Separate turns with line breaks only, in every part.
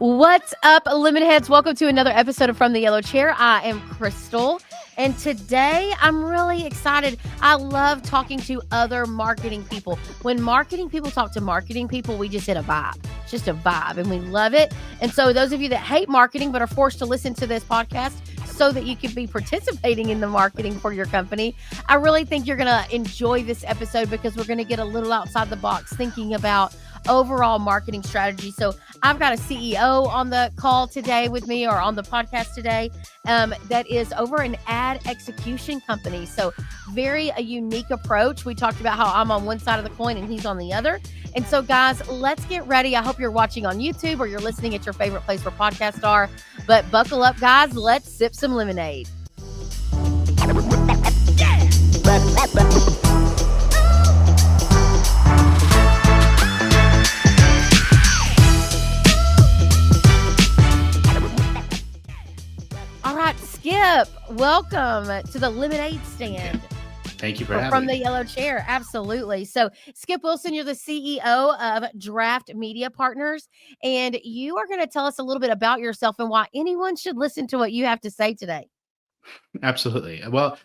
What's up, Lemon Heads? Welcome to another episode of From the Yellow Chair. I am Crystal, and today I'm really excited. I love talking to other marketing people. When marketing people talk to marketing people, we just hit a vibe. It's just a vibe, and we love it. And so those of you that hate marketing but are forced to listen to this podcast so that you can be participating in the marketing for your company, I really think you're going to enjoy this episode because we're going to get a little outside the box thinking about overall marketing strategy. So I've got a CEO on the call today with me, or on the podcast today, that is over an ad execution company. So very a unique approach. We talked about how I'm on one side of the coin and he's on the other. And so guys, let's get ready. I hope you're watching on YouTube or you're listening at your favorite place where podcasts are. But buckle up, guys. Let's sip some lemonade. All right, Skip, welcome to the Lemonade Stand.
Thank you for having
From
me.
the Yellow Chair. Absolutely. So, Skip Wilson, you're the CEO of Draft Media Partners, and you are going to tell us a little bit about yourself and why anyone should listen to what you have to say today.
Absolutely. Well,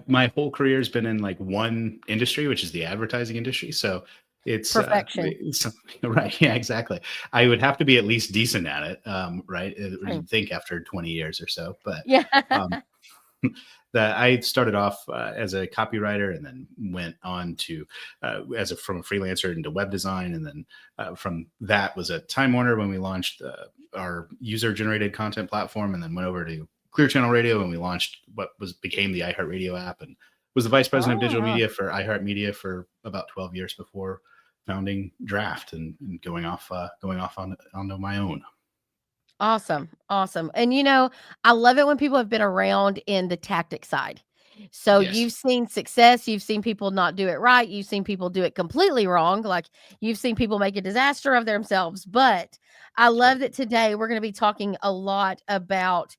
my whole career has been in like one industry, which is the advertising industry. So it's
Perfection.
right. Yeah, exactly. I would have to be at least decent at it, right?
Right.
Think after 20 years or so, but
Yeah.
um, that I started off as a copywriter and then went on to from a freelancer into web design, and then from that was at Time Warner when we launched our user generated content platform, and then went over to Clear Channel Radio and we launched what became the iHeartRadio app, and was the vice president of digital media for iHeartMedia for about 12 years before founding Draft and going off onto my own.
Awesome. Awesome. And I love it when people have been around in the tactic side. So
Yes.
you've seen success, you've seen people not do it right, you've seen people do it completely wrong, like you've seen people make a disaster of themselves. But I love that today we're going to be talking a lot about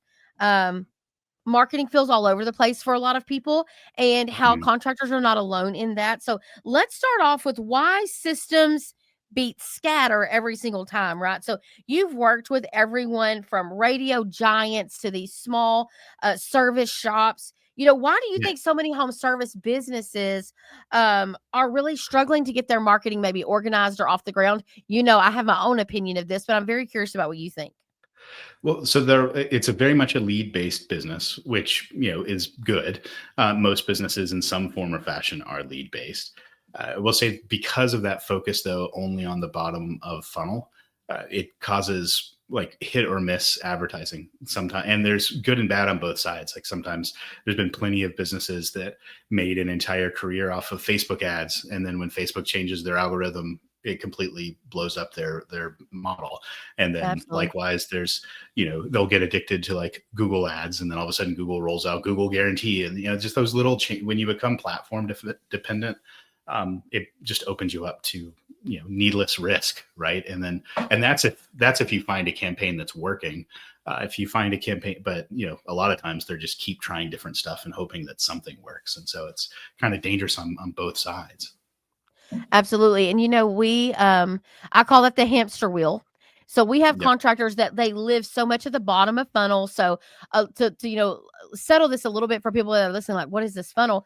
marketing feels all over the place for a lot of people, and how
Mhm.
contractors are not alone in that. So let's start off with why systems beat scatter every single time, right? So you've worked with everyone from radio giants to these small service shops. Why do you
Yeah.
think so many home service businesses are really struggling to get their marketing maybe organized or off the ground? I have my own opinion of this, but I'm very curious about what you think.
Well, so it's a very much a lead-based business, which is good. Most businesses, in some form or fashion, are lead-based. We'll say because of that focus, though, only on the bottom of funnel, it causes like hit or miss advertising sometimes. And there's good and bad on both sides. Like sometimes there's been plenty of businesses that made an entire career off of Facebook ads, and then when Facebook changes their algorithm, it completely blows up their model. And then
Absolutely.
likewise, there's they'll get addicted to like Google ads, and then all of a sudden Google rolls out Google Guarantee, and just those little when you become platform dependent, it just opens you up to needless risk, right? And that's if you find a campaign that's working. If you find a campaign, but a lot of times they're just keep trying different stuff and hoping that something works, and so it's kind of dangerous on both sides.
Absolutely. And I call it the hamster wheel. So we have
Yep.
contractors that they live so much at the bottom of funnel. So to settle this a little bit for people that are listening, like, what is this funnel?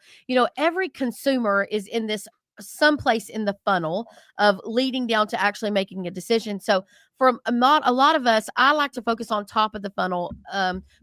Every consumer is in this someplace in the funnel of leading down to actually making a decision. So for a lot of us, I like to focus on top of the funnel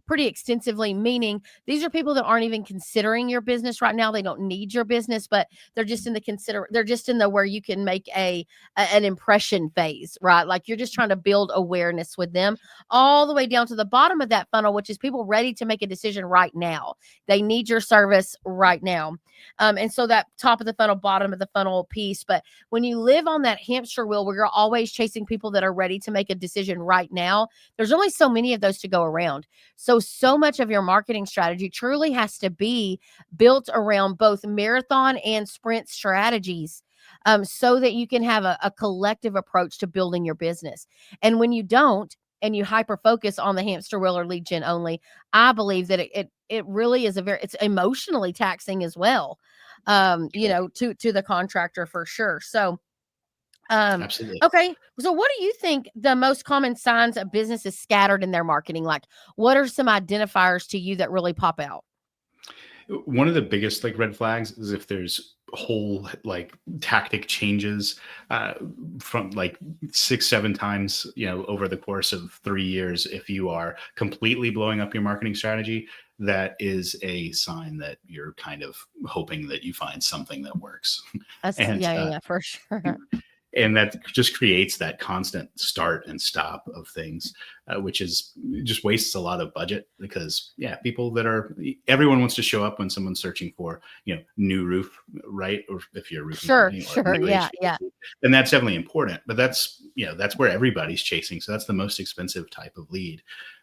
pretty extensively, meaning these are people that aren't even considering your business right now. They don't need your business, but they're just in the where you can make an impression phase, right? Like you're just trying to build awareness with them, all the way down to the bottom of that funnel, which is people ready to make a decision right now. They need your service right now. And so that top of the funnel, bottom of the funnel piece. But when you live on that hamster wheel where you're always chasing people that are ready to make a decision right now, there's only so many of those to go around. So much of your marketing strategy truly has to be built around both marathon and sprint strategies, so that you can have a collective approach to building your business. And when you don't, and you hyper focus on the hamster wheel or lead gen only, I believe that it really is it's emotionally taxing as well, to the contractor for sure. So Um,
Absolutely.
okay. So what do you think the most common signs a business is scattered in their marketing? Like, what are some identifiers to you that really pop out?
One of the biggest like red flags is if there's whole like tactic changes uh, from like 6 7 times over the course of 3 years. If you are completely blowing up your marketing strategy, that is a sign that you're kind of hoping that you find something that works. and
Yeah, yeah, yeah, for sure.
and that just creates that constant start and stop of things, which is just wastes a lot of budget because people that are everyone wants to show up when someone's searching for new roof, right? Or if you're a roofing
Sure,
company, or
sure.
new
Yeah, yeah.
HVAC, then that's definitely important. But that's where everybody's chasing. So that's the most expensive type of lead.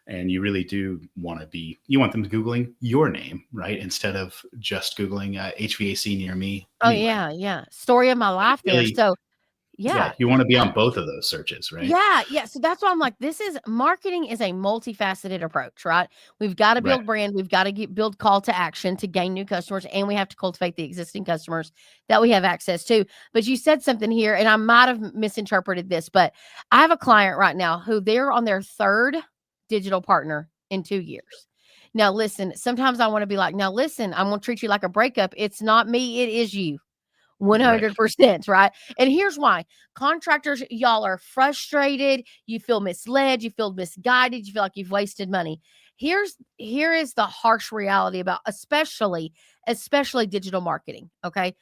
And you really do you want them googling your name, right, instead of just googling HVAC near me
Oh,
anyway.
yeah, yeah. Story of my life there.
Really,
So,
yeah,
yeah.
you want to be on both of those searches, right?
Yeah, yeah. So that's why I'm like, this is marketing is a multifaceted approach, right? We've got to
Right.
build brand, we've got to build call to action to gain new customers, and we have to cultivate the existing customers that we have access to. But you said something here, and I might have misinterpreted this, but I have a client right now who they're on their third digital partner in 2 years. Now, listen, sometimes I want to be like, now, listen, I'm going to treat you like a breakup. It's not me, it is you.
Right.
100%, right? And here's why. Contractors, y'all are frustrated, you feel misled, you feel misguided, you feel like you've wasted money. Here is the harsh reality about especially digital marketing, okay?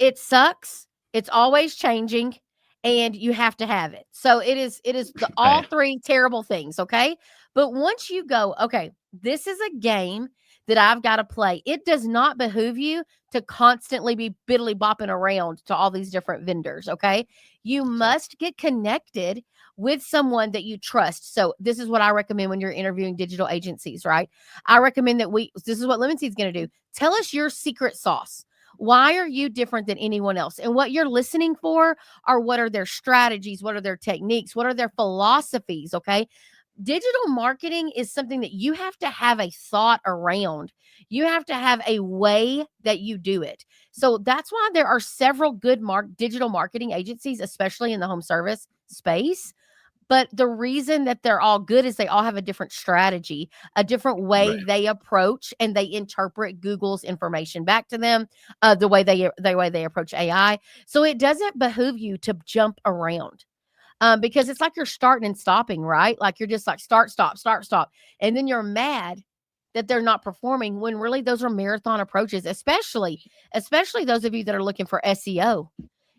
It sucks. It's always changing, and you have to have it. So it is the all
Right.
three terrible things, okay? But once you go, okay, this is a game that I've got to play. It does not behoove you to constantly be biddly bopping around to all these different vendors, okay? You
Right.
must get connected with someone that you trust. So this is what I recommend when you're interviewing digital agencies, right? I recommend that this is what Lemon Seed's going to do. Tell us your secret sauce. Why are you different than anyone else? And what you're listening for are what are their strategies? What are their techniques? What are their philosophies? Okay. Digital marketing is something that you have to have a thought around. You have to have a way that you do it. So that's why there are several good digital marketing agencies, especially in the home service space. But the reason that they're all good is they all have a different strategy, a different way
Right.
they approach and they interpret Google's information back to them, the way they approach AI. So it doesn't behoove you to jump around. Because it's like you're starting and stopping, right? Like you're just like start, stop. And then you're mad that they're not performing when really those are marathon approaches, especially those of you that are looking for SEO.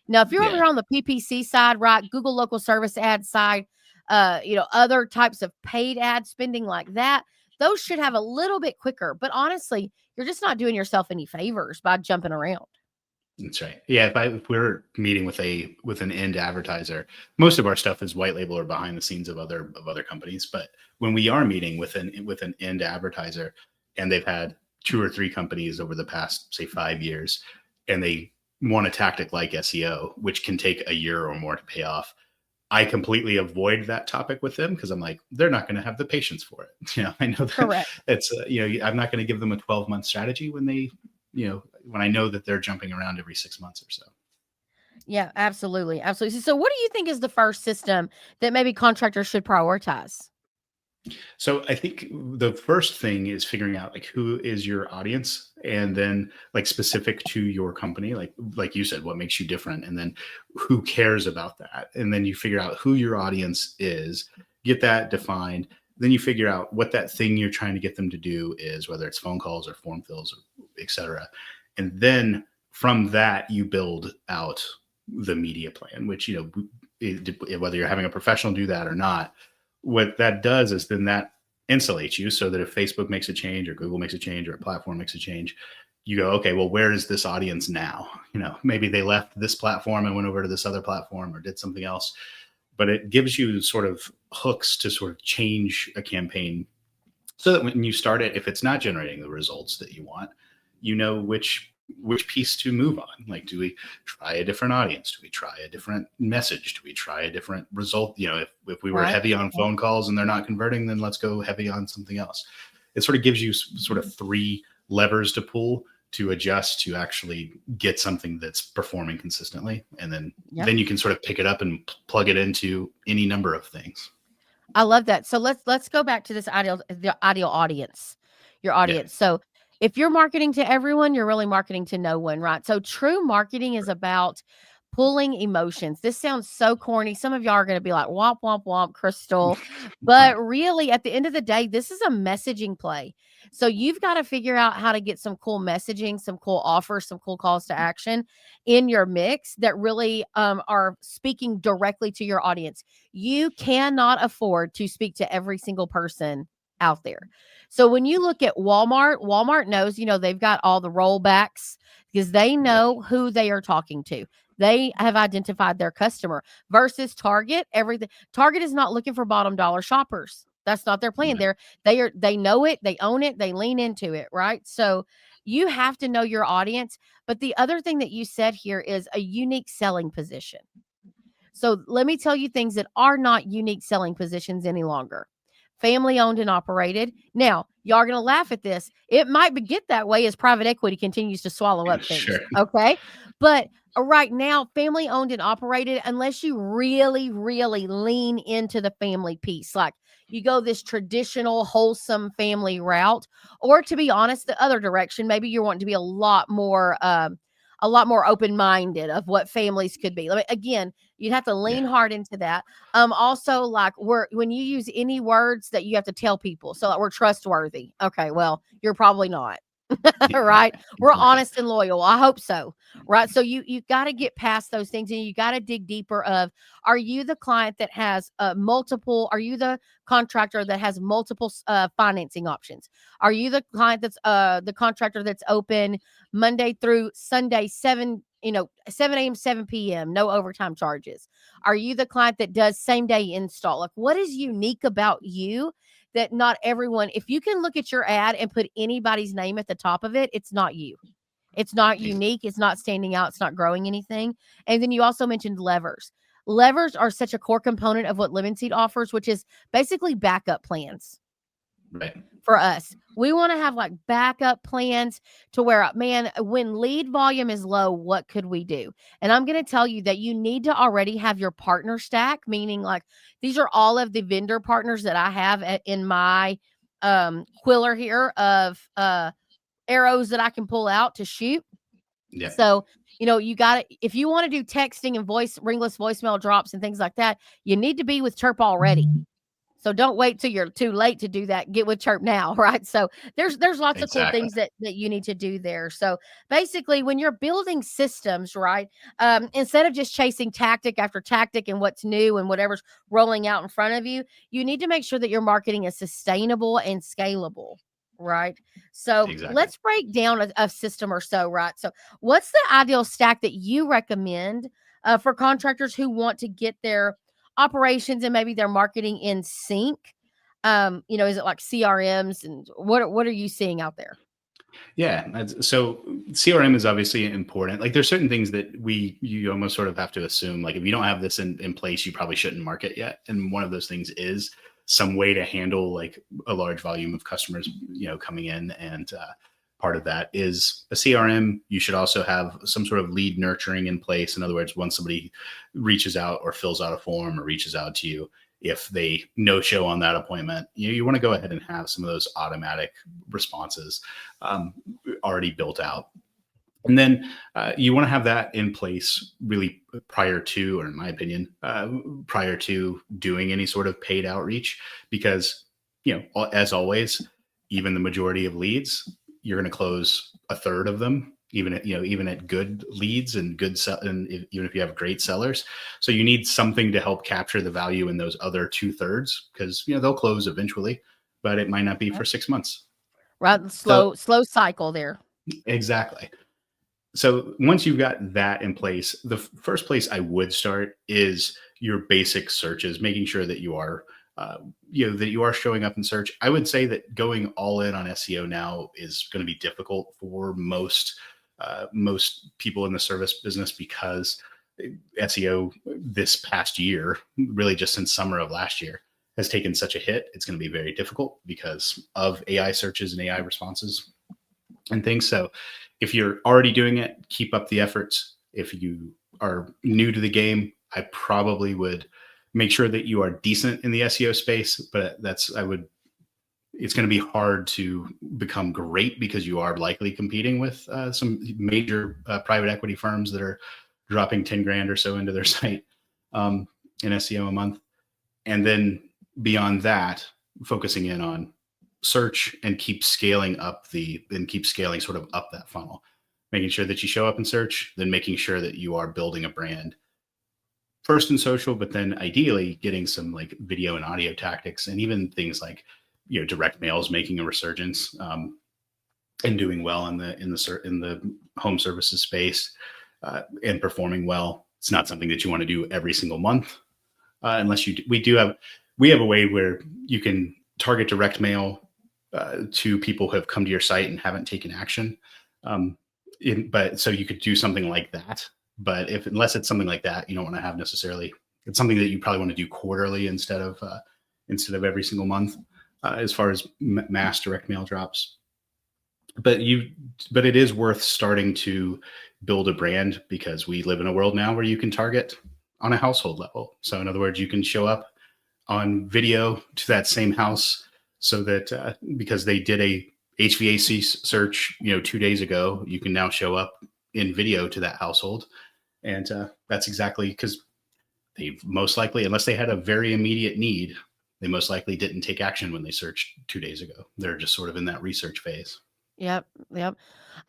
Now, if you're over
Yeah.
here on the PPC side, right, Google local service ad side, other types of paid ad spending like that, those should have a little bit quicker. But honestly, you're just not doing yourself any favors by jumping around.
That's right. Yeah. If we're meeting with an end advertiser, most of our stuff is white label or behind the scenes of other companies. But when we are meeting with an end advertiser, and they've had 2 or 3 companies over the past say 5 years, and they want a tactic like SEO, which can take a year or more to pay off, I completely avoid that topic with them because I'm like, they're not going to have the patience for it. I know that
Correct.
it's, I'm not going to give them a 12-month strategy when I know that they're jumping around every 6 months or so.
Yeah, absolutely. Absolutely. So, what do you think is the first system that maybe contractors should prioritize?
So I think the first thing is figuring out like who is your audience, and then like specific to your company, like you said, what makes you different, and then who cares about that, and then you figure out who your audience is, get that defined. Then you figure out what that thing you're trying to get them to do is, whether it's phone calls or form fills or etc. And then from that you build out the media plan, which whether you're having a professional do that or not, what that does is then that insulates you so that if Facebook makes a change or Google makes a change or a platform makes a change, you go, okay, well, where is this audience now? Maybe they left this platform and went over to this other platform or did something else. But it gives you sort of hooks to sort of change a campaign so that when you start it, if it's not generating the results that you want, you know which piece to move on. Like, do we try a different audience? Do we try a different message? Do we try a different result? If we were
Right.
heavy on phone calls and they're not converting, then let's go heavy on something else. It sort of gives you sort of 3 levers to pull to adjust to actually get something that's performing consistently. And
Yeah.
then you can sort of pick it up and plug it into any number of things.
I love that. So let's go back to the ideal audience, your
Yeah.
audience. So if you're marketing to everyone, you're really marketing to no one, right? So true marketing is about pulling emotions. This sounds so corny. Some of y'all are going to be like, womp, womp, womp, Crystal. But
Right.
really, at the end of the day, this is a messaging play. So you've got to figure out how to get some cool messaging, some cool offers, some cool calls to action in your mix that really are speaking directly to your audience. You cannot afford to speak to every single person out there. So when you look at Walmart knows, they've got all the rollbacks because they
Yep.
know who they are talking to. They have identified their customer versus Target. Everything Target is not looking for bottom dollar shoppers. That's not their plan.
Right.
They know it, they own it, they lean into it, right? So you have to know your audience. But the other thing that you said here is a unique selling position. So let me tell you things that are not unique selling positions any longer. Family owned and operated. Now, y'all are going to laugh at this. It might get that way as private equity continues to swallow up things.
Sure.
Okay. But right now, family owned and operated, unless you really, really lean into the family piece, like you go this traditional, wholesome family route, or to be honest, the other direction, maybe you're wanting to be a lot more open minded of what families could be. Again, you'd have to lean
Yeah.
hard into that. Also, like when you use any words that you have to tell people, so like we're trustworthy. Okay, well, you're probably not.
Yeah.
Right? We're
Exactly.
honest and loyal. I hope so. Right? So you got to get past those things and you got to dig deeper of, are you the client that has are you the contractor that has multiple financing options? Are you the client that's the contractor that's open Monday through Sunday 7 a.m. 7 p.m. no overtime charges? Are you the client that does same day install? Like, what is unique about you that not everyone, if you can look at your ad and put anybody's name at the top of it, it's not you. It's not
Ex-
unique. It's not standing out. It's not growing anything. And then you also mentioned levers. Levers are such a core component of what Living Seed offers, which is basically backup plans
Right.
for us. We want to have like backup plans to where, man, when lead volume is low, what could we do? And I'm going to tell you that you need to already have your partner stack, meaning like these are all of the vendor partners that I have in my quiller here of arrows that I can pull out to shoot.
Yeah.
So, you got to, if you want to do texting and ringless voicemail drops and things like that, you need to be with Chirp already. So don't wait till you're too late to do that. Get with Chirp now, right? So there's lots of cool
Exactly.
things that you need to do there. So basically, when you're building systems, right, instead of just chasing tactic after tactic and what's new and whatever's rolling out in front of you, you need to make sure that your marketing is sustainable and scalable, right? So
Exactly.
let's break down a system or so, right? So what's the ideal stack that you recommend for contractors who want to get their operations and maybe their marketing in sync? Is it like CRMs, and what are you seeing out there?
Yeah. So CRM is obviously important. Like there's certain things that you almost sort of have to assume, like if you don't have this in place, you probably shouldn't market yet. And one of those things is some way to handle like a large volume of customers, coming in. And part of that is a CRM. You should also have some sort of lead nurturing in place. In other words, when somebody reaches out or fills out a form or reaches out to you, if they no show on that appointment, you want to go ahead and have some of those automatic responses um, already built out. And then you want to have that in place really prior to, or in my opinion, prior to doing any sort of paid outreach, because, as always, even the majority of leads, you're going to close a third of them, even at good leads and even if you have great sellers. So you need something to help capture the value in those other 2/3, because, they'll close eventually, but it might not be for 6 months.
Right,
So
slow cycle there.
exactly. So once you've got that in place, the first place I would start is your basic searches, making sure that you are, that you are showing up in search. I would say that going all in on SEO now is going to be difficult for most people in the service business, because SEO this past year, really just since summer of last year, has taken such a hit. It's going to be very difficult because of AI searches and AI responses and things. So If you're already doing it, keep up the efforts. If you are new to the game, I probably would make sure that you are decent in the SEO space, but it's going to be hard to become great because you are likely competing with some major private equity firms that are dropping 10 grand or so into their site in SEO a month. And then beyond that, focusing in on search and keep scaling sort of up that funnel, making sure that you show up in search, then making sure that you are building a brand first in social, but then ideally getting some like video and audio tactics, and even things like, direct mails making a resurgence, and doing well in the home services space, and performing well. It's not something that you want to do every single month, unless we have a way where you can target direct mail to people who have come to your site and haven't taken action. But so you could do something like that. But unless it's something like that, you don't want to have necessarily. It's something that you probably want to do quarterly instead of every single month, as far as mass direct mail drops. But it is worth starting to build a brand, because we live in a world now where you can target on a household level. So in other words, you can show up on video to that same house, so that because they did a HVAC search, 2 days ago, you can now show up in video to that household. And that's exactly because they most likely, unless they had a very immediate need, they most likely didn't take action when they searched 2 days ago. They're just sort of in that research phase.
Yep. Yep.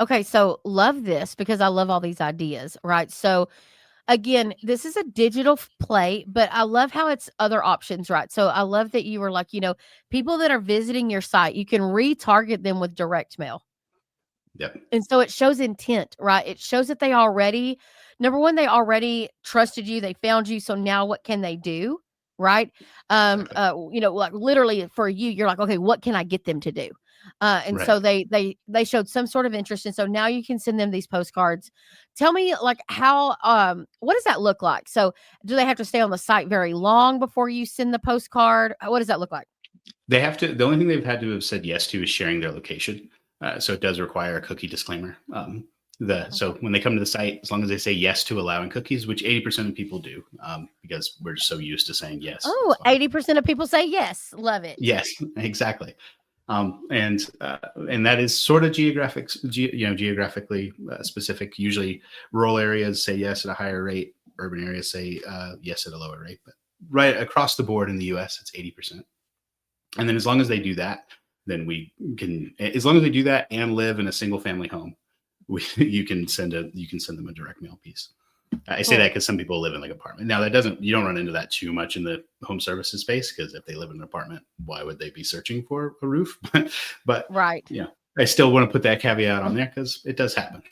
Okay. So love this because I love all these ideas, right? So again, this is a digital play, but I love how it's other options, right? So I love that you were like, people that are visiting your site, you can retarget them with direct mail.
Yep.
And so it shows intent, right? It shows that they already, number one, they already trusted you. They found you. So now what can they do? Right.
Exactly.
Like literally for you, you're like, okay, what can I get them to do? And
Right.
so they showed some sort of interest. And so now you can send them these postcards. Tell me like how, what does that look like? So do they have to stay on the site very long before you send the postcard? What does that look like?
They have to. The only thing they've had to have said yes to is sharing their location. So it does require a cookie disclaimer. So
Okay.
when they come to the site, as long as they say yes to allowing cookies, which 80% of people do, because we're just so used to saying yes,
Oh,
it's fine.
80% of people say yes. Love it.
Yes, exactly. And that is sort of geographically specific. Usually, rural areas say yes at a higher rate. Urban areas say yes at a lower rate. But right across the board in the U.S., it's 80%. And then as long as they do that, then we can. As long as they do that and live in a single family home, you can send them a direct mail piece. I say that
Cool.
because some people live in like apartment. Now you don't run into that too much in the home services space, because if they live in an apartment, why would they be searching for a roof? But
Right.
I still want to put that caveat on there because it does happen.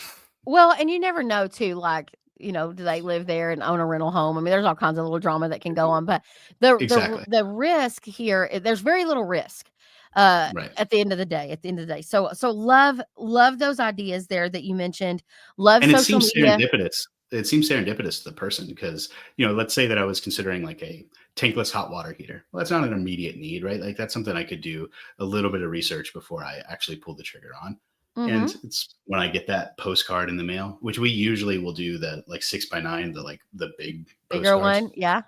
Well, and you never know too, like, do they live there and own a rental home? I mean, there's all kinds of little drama that can go on, but
Exactly.
the risk here, there's very little risk
Right.
at the end of the day. At the end of the day, so love those ideas there that you mentioned. Love
And it
social
seems
media.
serendipitous. It seems serendipitous to the person because, let's say that I was considering like a tankless hot water heater. Well, that's not an immediate need, right? Like that's something I could do a little bit of research before I actually pull the trigger on.
Mm-hmm.
And it's when I get that postcard in the mail, which we usually will do the like 6x9, the big
Bigger
postcards.
one, yeah,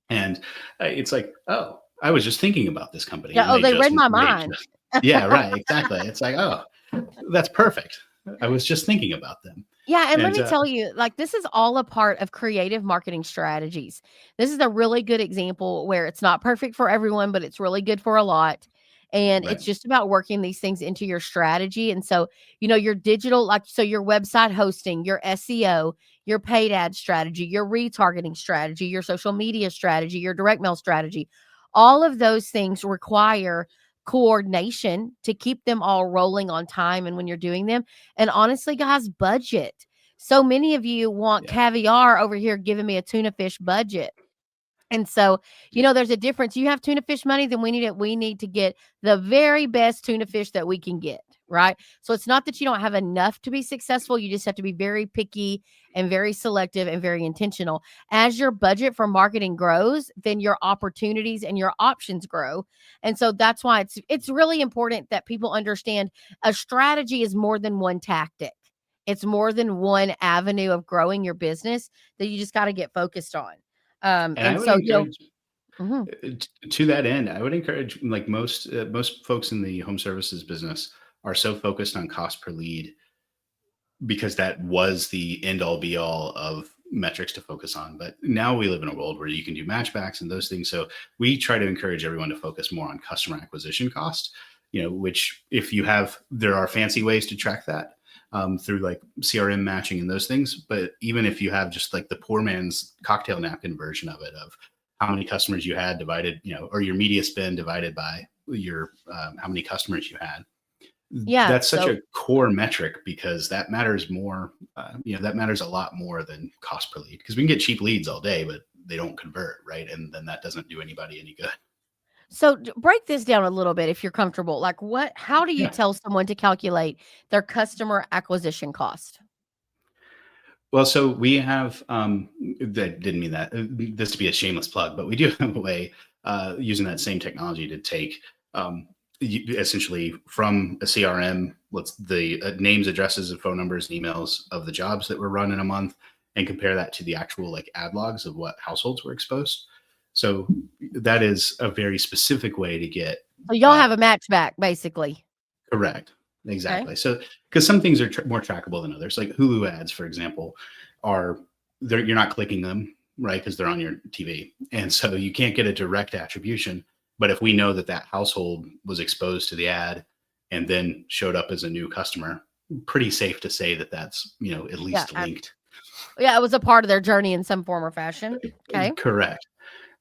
And it's like, oh, I was just thinking about this company,
yeah.
and
Oh, they read my mind.
yeah, right, exactly. It's like, oh, that's perfect. I was just thinking about them.
Yeah, and let
And
me tell you, like, this is all a part of creative marketing strategies. This is a really good example where it's not perfect for everyone, but it's really good for a lot. And
right,
it's just about working these things into your strategy. And so, your digital, like, so your website hosting, your SEO, your paid ad strategy, your retargeting strategy, your social media strategy, your direct mail strategy, all of those things require coordination to keep them all rolling on time and when you're doing them. And honestly, guys, budget. So many of you want
yeah,
caviar over here giving me a tuna fish budget. And so,
yeah,
there's a difference. You have tuna fish money, then we need it. We need to get the very best tuna fish that we can get, right? So it's not that you don't have enough to be successful. You just have to be very picky and very selective and very intentional. As your budget for marketing grows, then your opportunities and your options grow. And so that's why it's really important that people understand a strategy is more than one tactic. It's more than one avenue of growing your business that you just got to get focused on.
And I
And
would
so,
encourage,
mhm.
to that end, I would encourage, like most folks in the home services business are so focused on cost per lead because that was the end all be all of metrics to focus on. But now we live in a world where you can do matchbacks and those things. So we try to encourage everyone to focus more on customer acquisition cost, which if you have, there are fancy ways to track that through like CRM matching and those things. But even if you have just like the poor man's cocktail napkin version of it, of how many customers you had divided, or your media spend divided by your how many customers you had,
Yeah.
that's such
So,
a core metric because that matters more. That matters a lot more than cost per lead because we can get cheap leads all day, but they don't convert, right? And then that doesn't do anybody any good.
break this down a little bit if you're comfortable. Like, how do you
Yeah.
tell someone to calculate their customer acquisition cost?
Well, so we have, that didn't mean that this to be a shameless plug, but we do have a way using that same technology to take essentially from a CRM, what's the names, addresses, and phone numbers and emails of the jobs that were run in a month and compare that to the actual like ad logs of what households were exposed. So that is a very specific way to get
So y'all
uh,
have a matchback, basically.
correct.
Okay.
Exactly. So, because some things are more trackable than others, like Hulu ads, for example, are you're not clicking them, right? Because they're on your TV. And so you can't get a direct attribution. But if we know that that household was exposed to the ad and then showed up as a new customer, pretty safe to say that that's, at
Yeah.
least linked.
Yeah. It was a part of their journey in some form or fashion. Okay.
Correct.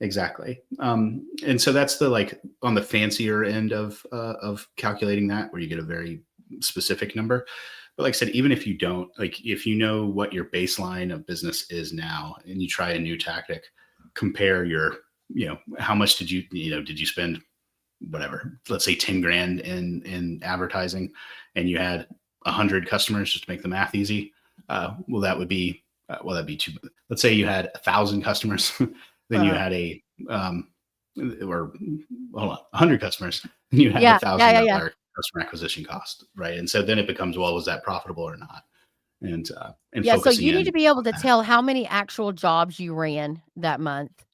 Exactly. And so that's the like on the fancier end of calculating that, where you get a very specific number. But like I said, even if you don't, like if you know what your baseline of business is now, and you try a new tactic, compare your, how much did you spend, whatever, let's say 10 grand in advertising, and you had 100 customers, just to make the math easy. Well, that would be that'd be two. Let's say you had 1,000 customers, then you
Uh-huh.
had um, or hold on, 100 customers, then you have a
Yeah. Yeah.
thousand
Yeah. Yeah.
dollar customer acquisition cost, right? And so then it becomes, well, was that profitable or not? And
Yeah. So
focusing
you need to
in
be able
on
to
that.
tell how many actual jobs you ran that month.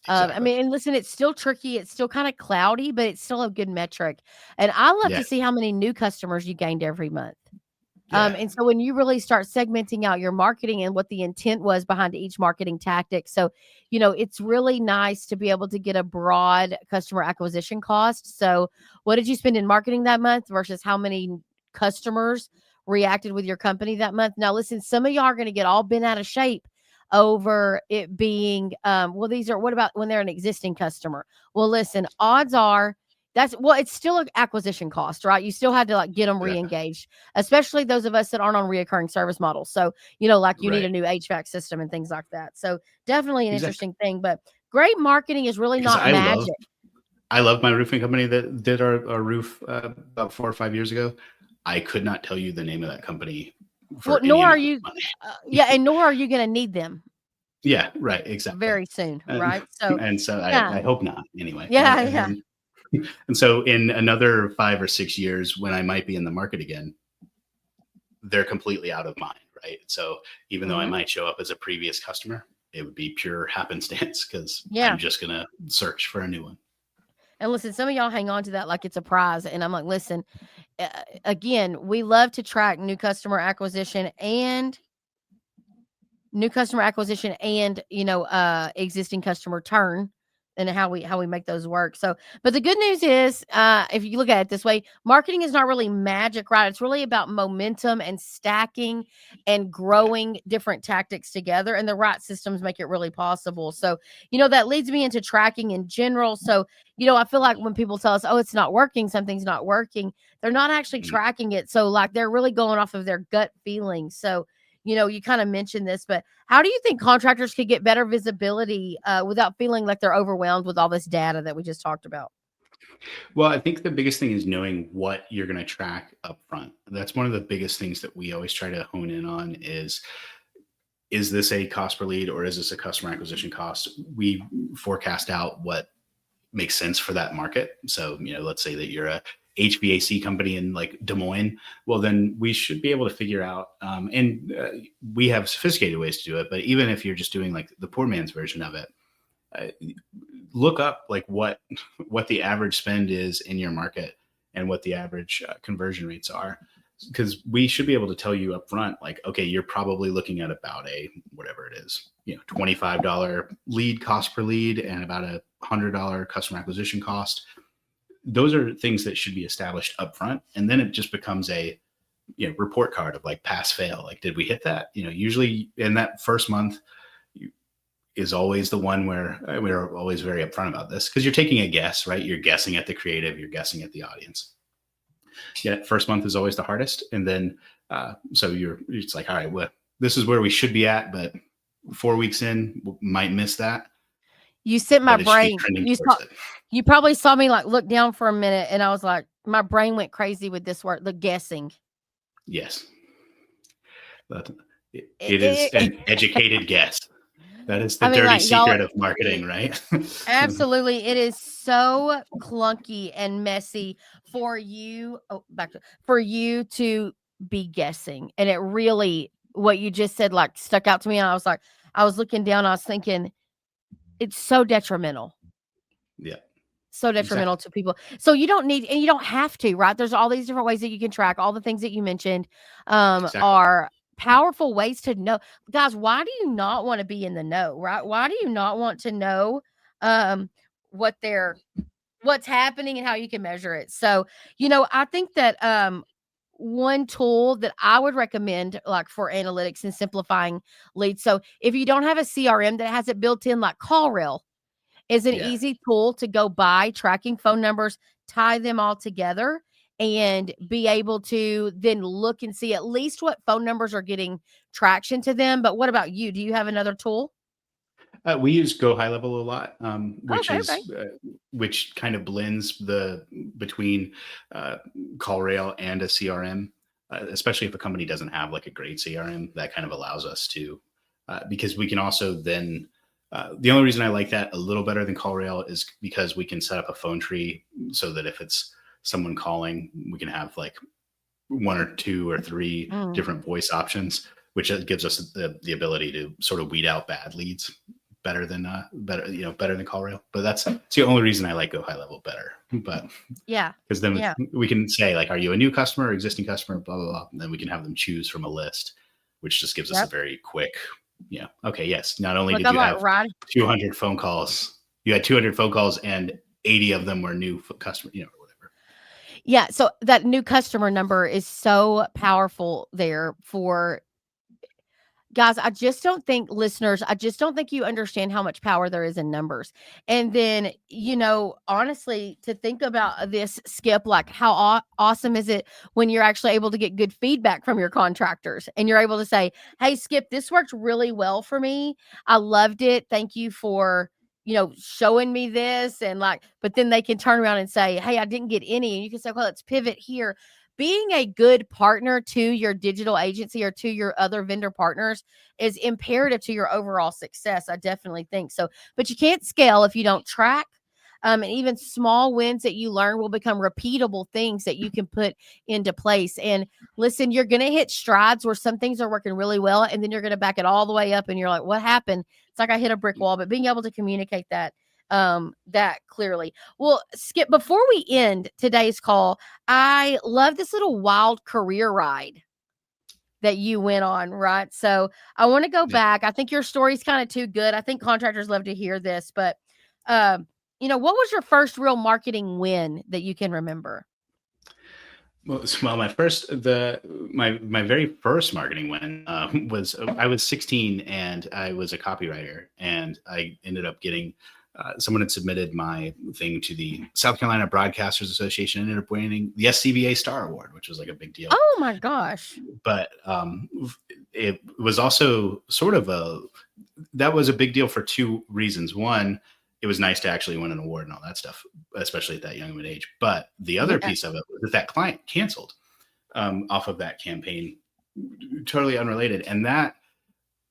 I
Exactly.
mean, and listen, it's still tricky. It's still kind of cloudy, but it's still a good metric. And I love
Yeah.
to see how many new customers you gained every month.
Yeah.
And so when you really start segmenting out your marketing and what the intent was behind each marketing tactic, so it's really nice to be able to get a broad customer acquisition cost. So what did you spend in marketing that month versus how many customers reacted with your company that month? Now, listen, some of y'all are going to get all bent out of shape over it being, well, what about when they're an existing customer? Well, listen, odds are it's still an acquisition cost, right? You still had to like get them
Yeah.
re-engaged, especially those of us that aren't on reoccurring service models. So, like you need
Right.
a new HVAC system and things like that. So definitely an
Exactly.
interesting thing, but great marketing is really
Because
not magic.
I love my roofing company that did our roof about 4 or 5 years ago. I could not tell you the name of that company
Well,
for any
nor are
amount of
you,
money.
yeah, and nor are you going to need them
Yeah, right, exactly.
very soon,
And,
right? So,
and so
yeah,
I hope not anyway.
yeah,
And
yeah.
then and so in another 5 or 6 years, when I might be in the market again, they're completely out of mind, right? So even though I
Hmm.
might show up as a previous customer, it would be pure happenstance because I'm
Yeah.
just gonna search for a new one.
And listen, some of y'all hang on to that like it's a prize. And I'm like, listen, again, we love to track new customer acquisition and existing customer turn and how we make those work. So but the good news is, if you look at it this way, marketing is not really magic, right? It's really about momentum and stacking and
Yeah.
growing different tactics together, and the right systems make it really possible. So that leads me into tracking in general. So I feel like when people tell us, oh, it's not working, something's not working, they're not actually
Mm.
tracking it. So like they're really going off of their gut feelings. So you kind of mentioned this, but how do you think contractors could get better visibility without feeling like they're overwhelmed with all this data that we just talked about?
Well, I think the biggest thing is knowing what you're going to track up front. That's one of the biggest things that we always try to hone in on is this a cost per lead or is this a customer acquisition cost? We forecast out what makes sense for that market. So, let's say that you're a HVAC company in like Des Moines, well, then we should be able to figure out, we have sophisticated ways to do it. But even if you're just doing like the poor man's version of it, uh, look up like what the average spend is in your market and what the average conversion rates are, because we should be able to tell you up front, like, okay, you're probably looking at about a whatever it is, $25 lead cost per lead and about a $100 customer acquisition cost. Those are things that should be established up front, and then it just becomes a report card of like pass fail. Like, did we hit that? Usually in that first month is always the one where we're always very upfront about this, because you're taking a guess, right? You're guessing at the creative, you're guessing at the audience. Yeah, first month is always the hardest, and then so it's like, all right, well, this is where we should be at, but 4 weeks in, we might miss that.
You sent my brain. You probably saw me like look down for a minute, and I was like, my brain went crazy with this word, the guessing.
Yes, but it is an educated guess. That is the dirty secret of marketing, right?
Absolutely. It is so clunky and messy for you. For you to be guessing. And it really, what you just said, like stuck out to me. And I was looking down, I was thinking, it's so detrimental.
Yeah.
So detrimental to people. So you don't need, and you don't have to, right? There's all these different ways that you can track. All the things that you mentioned are powerful ways to know. Guys, why do you not want to be in the know, right? Why do you not want to know what's happening and how you can measure it? So, I think that one tool that I would recommend, like for analytics and simplifying leads. So if you don't have a CRM that has it built in, like CallRail is an easy tool to go by, tracking phone numbers, tie them all together, and be able to then look and see at least what phone numbers are getting traction to them. But what about you? Do you have another tool?
We use Go High Level a lot, which kind of blends between CallRail and a CRM, especially if a company doesn't have like a great CRM. That kind of allows us to, because we can also then, the only reason I like that a little better than CallRail is because we can set up a phone tree so that if it's someone calling, we can have like 1 or 2 or 3 different voice options, which gives us the ability to sort of weed out bad leads better than CallRail. But that's the only reason I like Go High Level better. But because then we can say like, are you a new customer or existing customer, blah, blah, blah. And then we can have them choose from a list, which just gives us a very quick, okay, yes. Not only did you have 200 phone calls, you had 200 phone calls and 80 of them were new customers, or whatever.
Yeah. So that new customer number is so powerful there for guys. I just don't think you understand how much power there is in numbers. And then, honestly, to think about this, Skip, like how awesome is it when you're actually able to get good feedback from your contractors and you're able to say, hey, Skip, this worked really well for me. I loved it. Thank you for, showing me this. And but then they can turn around and say, hey, I didn't get any. And you can say, well, let's pivot here. Being a good partner to your digital agency or to your other vendor partners is imperative to your overall success. I definitely think so. But you can't scale if you don't track. And even small wins that you learn will become repeatable things that you can put into place. And listen, you're going to hit strides where some things are working really well, and then you're going to back it all the way up and you're like, what happened? It's like I hit a brick wall. But being able to communicate that clearly. Well, Skip, before we end today's call, I love this little wild career ride that you went on, right? So I want to go back. I think your story's kind of too good. I think contractors love to hear this, but what was your first real marketing win that you can remember?
Well, my very first marketing win was I was 16 and I was a copywriter, and I ended up getting someone had submitted my thing to the South Carolina Broadcasters Association and ended up winning the SCBA Star Award, which was like a big deal.
Oh my gosh.
But it was also sort of that was a big deal for 2 reasons. One, it was nice to actually win an award and all that stuff, especially at that young of an age. But the other piece of it was that client canceled off of that campaign, totally unrelated. And that,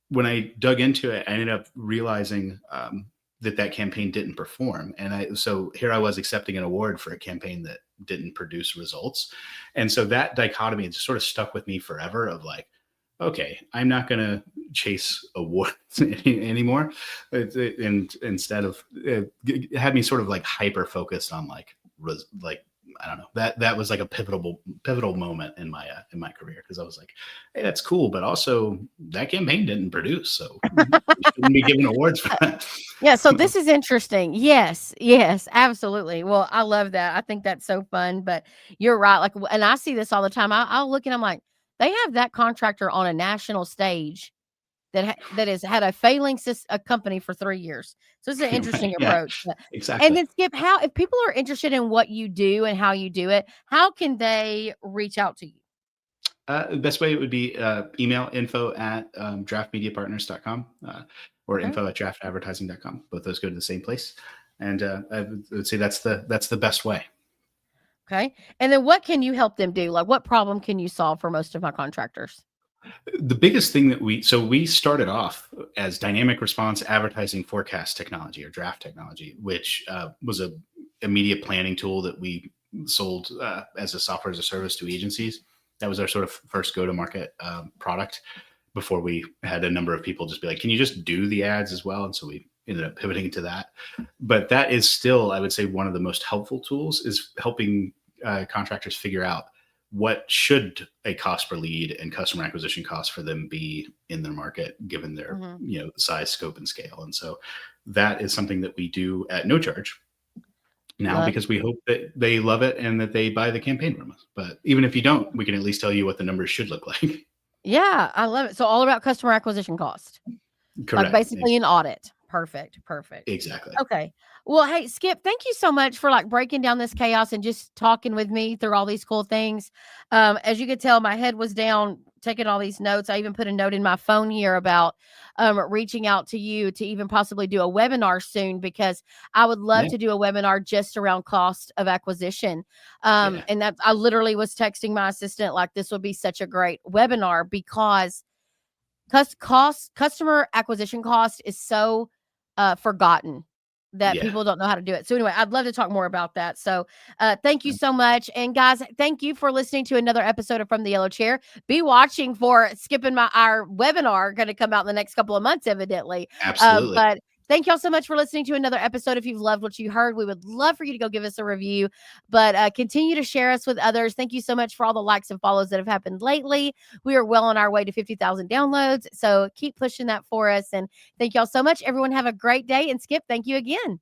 when I dug into it, I ended up realizing that campaign didn't perform. And so here I was accepting an award for a campaign that didn't produce results. And so that dichotomy just sort of stuck with me forever of like, okay, I'm not going to chase awards anymore. And instead of it had me sort of like hyper focused on like I don't know, that was like a pivotal moment in my career, because I was like, hey, that's cool, but also that campaign didn't produce, so we shouldn't be giving awards for that.
Yeah, so this is interesting. Yes, yes, absolutely. Well, I love that. I think that's so fun, but you're right. Like, and I see this all the time. I'll look and I'm like, they have that contractor on a national stage that has had a failing a company for 3 years. So it's an
Right?
interesting
Yeah,
approach. And
exactly.
then Skip, how if people are interested in what you do and how you do it, how can they reach out to you?
The best way would be email info at draftmediapartners.com, or
Okay.
info at draftadvertising.com. Both those go to the same place. And I would say that's the best way.
Okay. And then what can you help them do? Like what problem can you solve for most of my contractors?
The biggest thing that we started off as dynamic response advertising forecast technology, or draft technology, which was a media planning tool that we sold as a software as a service to agencies. That was our sort of first go to market product, before we had a number of people just be like, can you just do the ads as well? And so we ended up pivoting to that. But that is still, I would say, one of the most helpful tools, is helping contractors figure out what should a cost per lead and customer acquisition cost for them be in their market, given their
Mhm.
size, scope, and scale. And so that is something that we do at no charge now,
Love.
because we hope that they love it and that they buy the campaign from us. But even if you don't, we can at least tell you what the numbers should look like.
Yeah, I love it. So all about customer acquisition cost. Like
Correct.
basically an audit. Perfect. Perfect.
Exactly.
Okay. Well, hey, Skip, thank you so much for like breaking down this chaos and just talking with me through all these cool things. As you could tell, my head was down taking all these notes. I even put a note in my phone here about reaching out to you to even possibly do a webinar soon, because I would love
Yeah.
to do a webinar just around cost of acquisition.
Yeah.
And that I literally was texting my assistant like this would be such a great webinar, because customer acquisition cost is so forgotten that
Yeah.
people don't know how to do it. So anyway, I'd love to talk more about that. So thank you so much. And guys, thank you for listening to another episode of From the Yellow Chair. Be watching for skipping our webinar going to come out in the next couple of months, evidently.
Absolutely.
But thank y'all so much for listening to another episode. If you've loved what you heard, we would love for you to go give us a review, but continue to share us with others. Thank you so much for all the likes and follows that have happened lately. We are well on our way to 50,000 downloads. So keep pushing that for us. And thank y'all so much. Everyone have a great day. And Skip, thank you again.